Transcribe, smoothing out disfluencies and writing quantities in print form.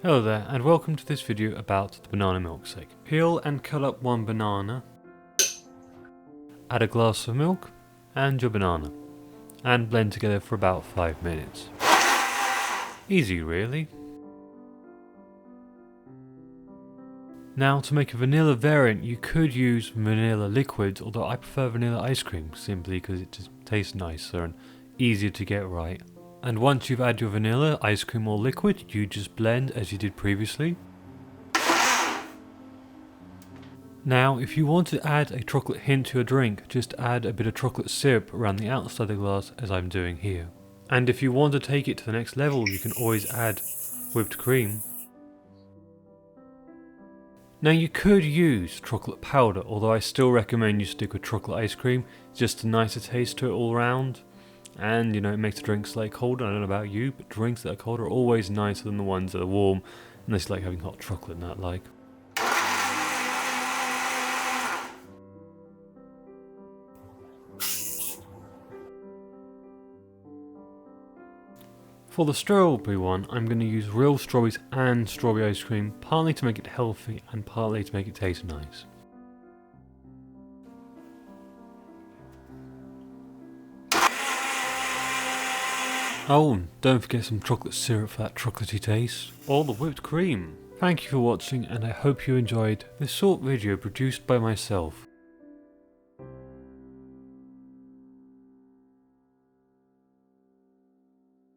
Hello there, and welcome to this video about the banana milkshake. Peel and cut up one banana, add a glass of milk and your banana, and blend together for about 5 minutes. Easy really. Now to make a vanilla variant you could use vanilla liquid, although I prefer vanilla ice cream simply because it just tastes nicer and easier to get right. And once you've added your vanilla, ice cream or liquid, you just blend as you did previously. Now if you want to add a chocolate hint to your drink, just add a bit of chocolate syrup around the outside of the glass as I'm doing here. And if you want to take it to the next level, you can always add whipped cream. Now you could use chocolate powder, although I still recommend you stick with chocolate ice cream, just a nicer taste to it all around. And you know, it makes the drink slightly colder. I don't know about you, but drinks that are cold are always nicer than the ones that are warm, unless you like having hot chocolate and that like. For the strawberry one, I'm going to use real strawberries and strawberry ice cream, partly to make it healthy and partly to make it taste nice. Oh, and don't forget some chocolate syrup for that chocolatey taste, or the whipped cream. Thank you for watching, and I hope you enjoyed this short video produced by myself.